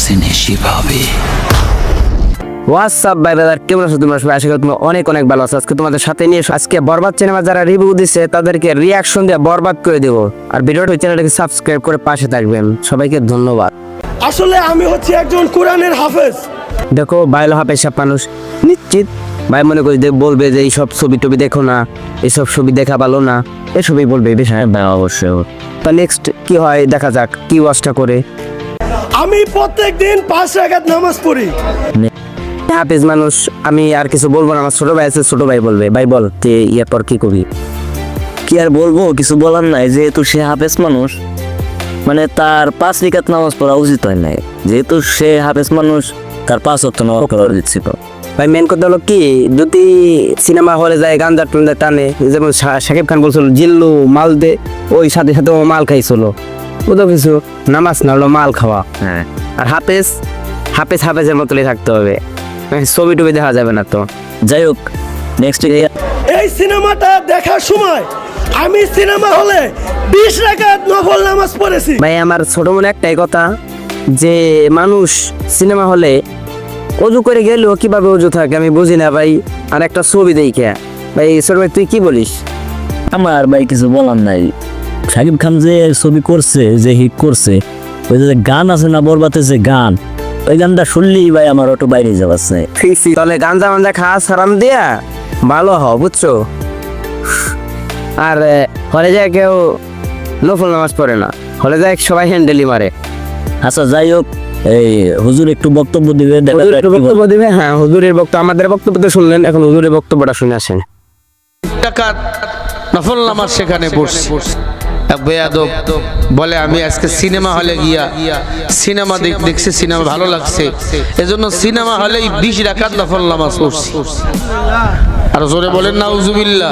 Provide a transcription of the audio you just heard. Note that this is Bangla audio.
আসেনি সেভাবে। হোয়াটসঅ্যাপ ভাই ব্রাদার, কেমন আছো তোমরা সবাই? আশা করি তোমরা অনেক অনেক ভালো আছো। আজকে তোমাদের সাথে নিয়ে আজকে বরবাদ সিনেমা যারা রিভিউ দিছে তাদেরকে রিয়াকশন দিয়ে বরবাদ করে দেবো। আর ভিডিওটা চ্যানেলটাকে সাবস্ক্রাইব করে পাশে থাকবেন। সবাইকে ধন্যবাদ। আসলে আমি হচ্ছে একজন কোরআনের হাফেজ। দেখো বাইল হাফেজ সব মানুষ নিশ্চিত ভাই মনে করি বলবে যে এইসব ছবি টবি দেখো না, এইসব ছবি দেখা ভালো না, এসবই বলবে বেশ। হ্যাঁ ভাই অবশ্যই। তা নেক্সট কি হয় দেখা যাক, কি ওয়াজটা করে। আমি প্রত্যেকদিন 5 রাকাত নামাজ পড়ি। হাফেজ মানুষ, আমি আর কিছু বলবো না। আমার ছোট ভাই আছে, ছোট ভাই বলবে। ভাই বল তে ইয়ার পর কি করবি? কি আর বলবো, কিছু বলার নাই। যেহেতু সে হাফেজ মানুষ, মানে তার 5 রাকাত নামাজ পড়া উচিত হয় নাই। যেহেতু সে হাফেজ মানুষ, তার 5 ওয়াক্ত নামাজ পড়া উচিত ছিল। ভাই মেন কথা হলো কি, যদি সিনেমা হলে যায় গাঞ্জা টাঞ্জা টানে, যেমন শাকিব খান বলছিল জিল্লু মাল দে, ওই সাথে সাথে ও মাল খাইছিল। ও তো কিছু নামাজ না হলো মাল খাওয়া। হ্যাঁ, আর হাফেজ হাফেজ হাফেজের মতোই থাকতে হবে, ছবি টবি দেখা যাবে না তো। যাই হোক, নেক্সট এই সিনেমাটা দেখার সময় আমি সিনেমা হলে 20 রাকাত নফল নামাজ পড়েছি। ভাই আমার ছোট মনে একটাই কথা, যে মানুষ সিনেমা হলে অজু করে গেলেও কিভাবে অজু থাকে আমি বুঝি না ভাই। আর একটা ছবি দেখে ভাই, ছোট ভাই তুই কি বলিস? আমার ভাই কিছু বলার নাই। শাকিব খান যে ছবি করছে, যে হিট করছে, ওই যে গান আছে না বরবাতে, যে গান, ওই গানটা শুনলেই ভাই আমার অটো বাইরে যাচ্ছে। তাহলে গাঞ্জা মাঞ্জা খাওয়া সারাম দিয়া ভালো হও, বুঝছো? আর হলে যায় কেউ নফল নামাজ পড়ে না, হলে যায় সবাই হ্যান্ডেলি মারে। আচ্ছা যাই হোক, এই হুজুর একটু বক্তব্য দিবে। হুজুর একটু বক্তব্য দিবে। হ্যাঁ, হুজুরের বক্তব্য, আমাদের বক্তব্য তো শুনলেন, এখন হুজুরের বক্তব্যটা শুনে আসেন। টাকার নফল নামাজ সেখানে পড়ছে। এক বেয়াদব বলে আমি আজকে সিনেমা হলে গিয়া সিনেমা দেখছি, সিনেমা ভালো লাগছে, এজন্য সিনেমা হলেই 20 রাকাত নফল নামাজ পড়ছি। আর জোরে বলেন নাউজুবিল্লাহ।